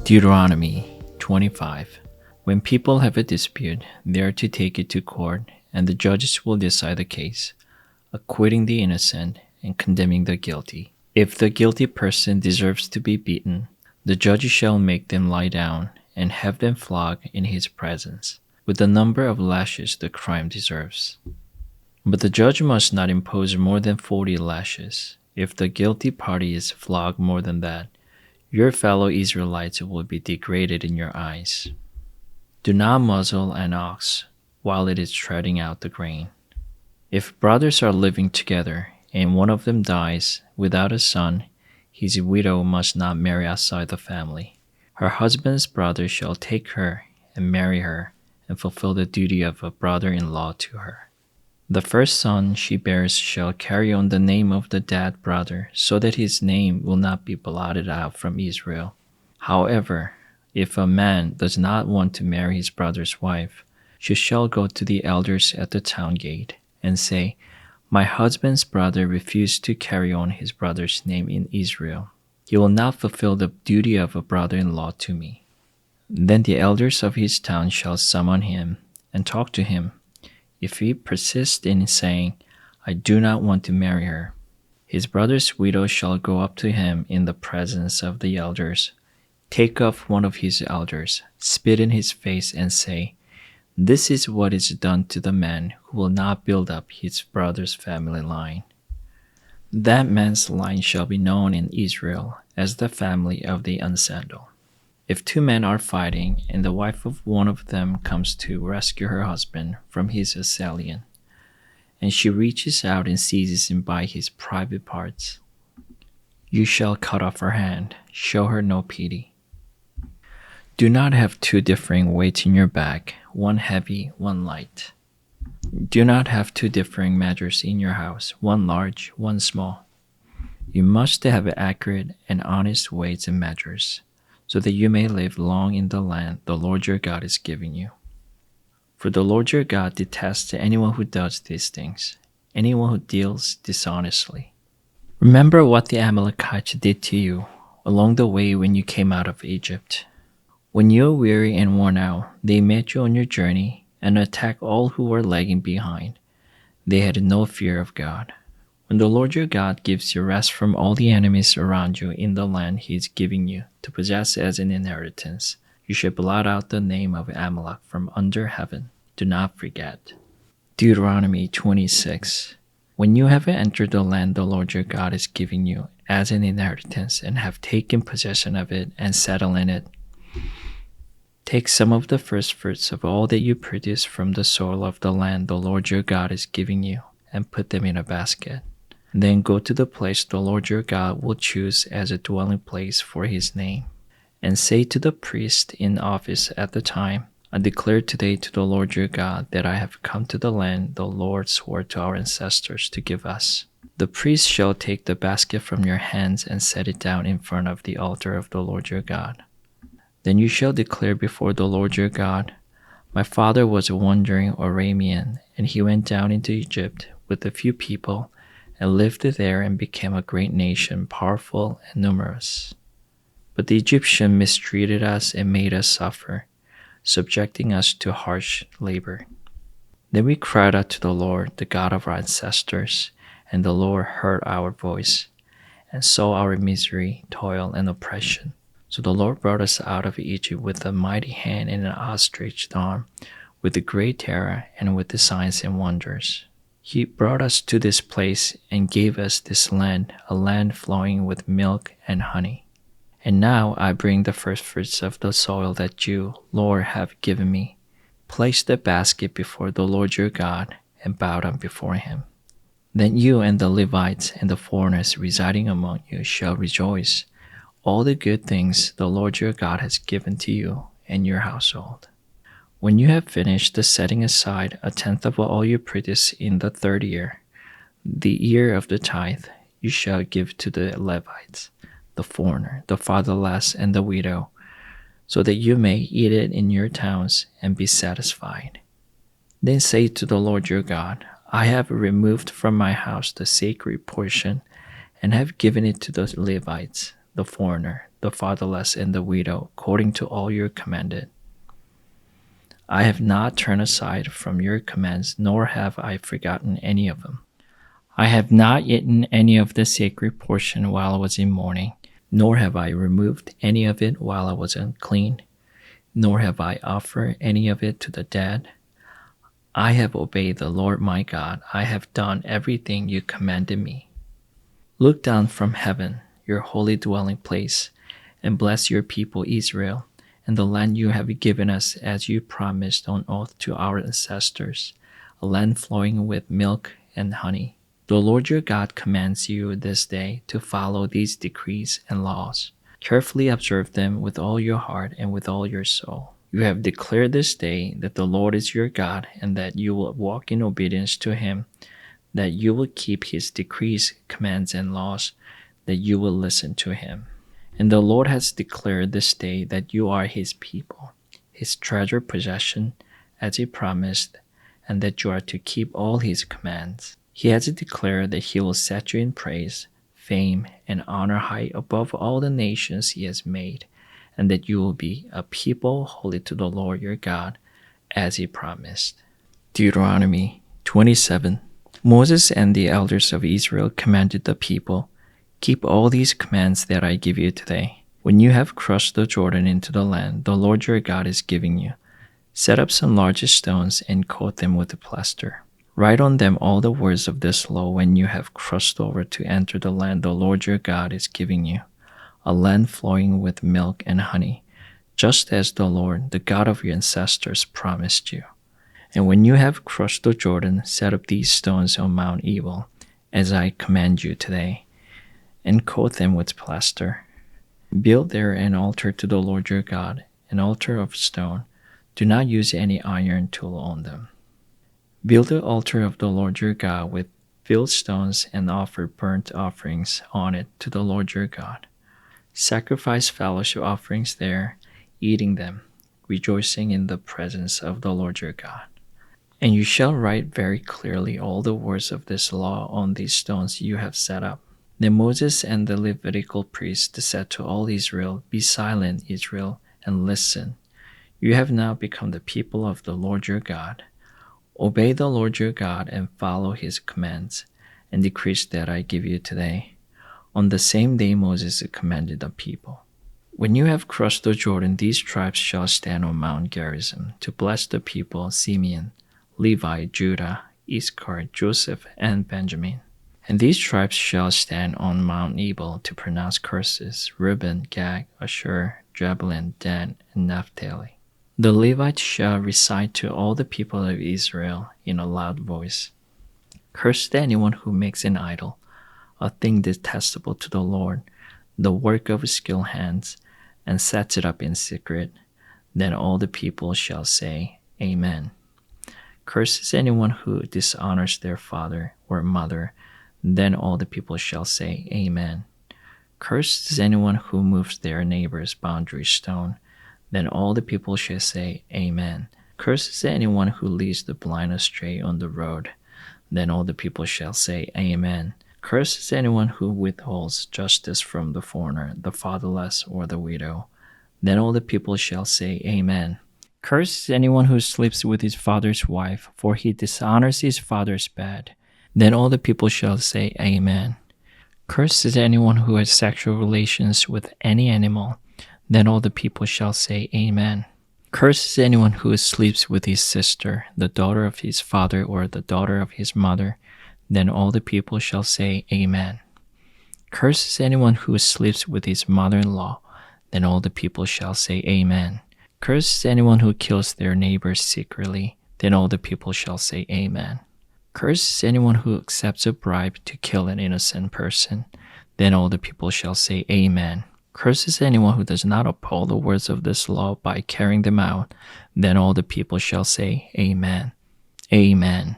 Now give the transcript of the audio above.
Deuteronomy 25. When people have a dispute, they are to take it to court, and the judges will decide the case, acquitting the innocent and condemning the guilty. If the guilty person deserves to be beaten, the judge shall make them lie down and have them flogged in his presence, with the number of lashes the crime deserves. But the judge must not impose more than 40 lashes. If the guilty party is flogged more than that, your fellow Israelites will be degraded in your eyes. Do not muzzle an ox while it is treading out the grain. If brothers are living together and one of them dies without a son, his widow must not marry outside the family. Her husband's brother shall take her and marry her and fulfill the duty of a brother-in-law to her. The first son she bears shall carry on the name of the dead brother, so that his name will not be blotted out from Israel. However, if a man does not want to marry his brother's wife, she shall go to the elders at the town gate and say, "My husband's brother refused to carry on his brother's name in Israel. He will not fulfill the duty of a brother-in-law to me." Then the elders of his town shall summon him and talk to him. If he persists in saying, "I do not want to marry her," his brother's widow shall go up to him in the presence of the elders, take off one of his elders, spit in his face, and say, "This is what is done to the man who will not build up his brother's family line." That man's line shall be known in Israel as the family of the unsandaled. If two men are fighting, and the wife of one of them comes to rescue her husband from his assailant, and she reaches out and seizes him by his private parts, you shall cut off her hand, show her no pity. Do not have two differing weights in your bag, one heavy, one light. Do not have two differing measures in your house, one large, one small. You must have accurate and honest weights and measures, so that you may live long in the land the Lord your God is giving you. For the Lord your God detests anyone who does these things, anyone who deals dishonestly. Remember what the Amalekites did to you along the way when you came out of Egypt. When you were weary and worn out, they met you on your journey and attacked all who were lagging behind. They had no fear of God. When the Lord your God gives you rest from all the enemies around you in the land he is giving you to possess as an inheritance, you should blot out the name of Amalek from under heaven. Do not forget. Deuteronomy 26. When you have entered the land the Lord your God is giving you as an inheritance and have taken possession of it and settled in it, take some of the first fruits of all that you produce from the soil of the land the Lord your God is giving you and put them in a basket. Then go to the place the Lord your God will choose as a dwelling place for his name, and say to the priest in office at the time, "I declare today to the Lord your God that I have come to the land the Lord swore to our ancestors to give us." The priest shall take the basket from your hands and set it down in front of the altar of the Lord your God. Then you shall declare before the Lord your God, "My father was a wandering Aramean, and he went down into Egypt with a few people and lived there and became a great nation, powerful and numerous. But the Egyptians mistreated us and made us suffer, subjecting us to harsh labor. Then we cried out to the Lord, the God of our ancestors, and the Lord heard our voice and saw our misery, toil, and oppression. So the Lord brought us out of Egypt with a mighty hand and an outstretched arm, with a great terror and with the signs and wonders. He brought us to this place and gave us this land, a land flowing with milk and honey. And now I bring the first fruits of the soil that you, Lord, have given me. Place the basket before the Lord your God and bow down before him. Then you and the Levites and the foreigners residing among you shall rejoice, all the good things the Lord your God has given to you and your household. When you have finished the setting aside a tenth of all you produce in the third year, the year of the tithe, you shall give to the Levites, the foreigner, the fatherless, and the widow, so that you may eat it in your towns and be satisfied. Then say to the Lord your God, "I have removed from my house the sacred portion and have given it to the Levites, the foreigner, the fatherless, and the widow, according to all you commanded. I have not turned aside from your commands, nor have I forgotten any of them. I have not eaten any of the sacred portion while I was in mourning, nor have I removed any of it while I was unclean, nor have I offered any of it to the dead. I have obeyed the Lord my God. I have done everything you commanded me. Look down from heaven, your holy dwelling place, and bless your people Israel, and the land you have given us as you promised on oath to our ancestors, a land flowing with milk and honey. The Lord your God commands you this day to follow these decrees and laws. Carefully observe them with all your heart and with all your soul. You have declared this day that the Lord is your God, and that you will walk in obedience to him, that you will keep his decrees, commands, and laws, that you will listen to him. And the Lord has declared this day that you are his people, his treasured possession, as he promised, and that you are to keep all his commands. He has declared that he will set you in praise, fame, and honor high above all the nations he has made, and that you will be a people holy to the Lord your God, as he promised. Deuteronomy 27. Moses and the elders of Israel commanded the people, keep all these commands that I give you today. When you have crossed the Jordan into the land the Lord your God is giving you, set up some large stones and coat them with plaster. Write on them all the words of this law when you have crossed over to enter the land the Lord your God is giving you, a land flowing with milk and honey, just as the Lord, the God of your ancestors, promised you. And when you have crossed the Jordan, set up these stones on Mount Ebal, as I command you today, and coat them with plaster. Build there an altar to the Lord your God, an altar of stone. Do not use any iron tool on them. Build the altar of the Lord your God with filled stones and offer burnt offerings on it to the Lord your God. Sacrifice fellowship offerings there, eating them, rejoicing in the presence of the Lord your God. And you shall write very clearly all the words of this law on these stones you have set up. Then Moses and the Levitical priests said to all Israel, be silent, Israel, and listen. You have now become the people of the Lord your God. Obey the Lord your God and follow his commands and decrees that I give you today. On the same day Moses commanded the people, when you have crossed the Jordan, these tribes shall stand on Mount Gerizim to bless the people: Simeon, Levi, Judah, Issachar, Joseph, and Benjamin. And these tribes shall stand on Mount Ebal to pronounce curses: Reuben, Gad, Asher, Zebulun, Dan, and Naphtali. The Levites shall recite to all the people of Israel in a loud voice, cursed anyone who makes an idol, a thing detestable to the Lord, the work of skilled hands, and sets it up in secret. Then all the people shall say, Amen. Curses anyone who dishonors their father or mother. Then all the people shall say, Amen. Cursed is anyone who moves their neighbor's boundary stone. Then all the people shall say, Amen. Cursed is anyone who leads the blind astray on the road. Then all the people shall say, Amen. Cursed is anyone who withholds justice from the foreigner, the fatherless, or the widow. Then all the people shall say, Amen. Cursed is anyone who sleeps with his father's wife, for he dishonors his father's bed. Then all the people shall say, Amen. Cursed is anyone who has sexual relations with any animal. Then all the people shall say, Amen. Cursed is anyone who sleeps with his sister, the daughter of his father or the daughter of his mother. Then all the people shall say, Amen. Cursed is anyone who sleeps with his mother-in-law. Then all the people shall say, Amen. Cursed is anyone who kills their neighbor secretly. Then all the people shall say, Amen. Cursed is anyone who accepts a bribe to kill an innocent person. Then all the people shall say, Amen. Cursed is anyone who does not uphold the words of this law by carrying them out. Then all the people shall say, Amen. Amen.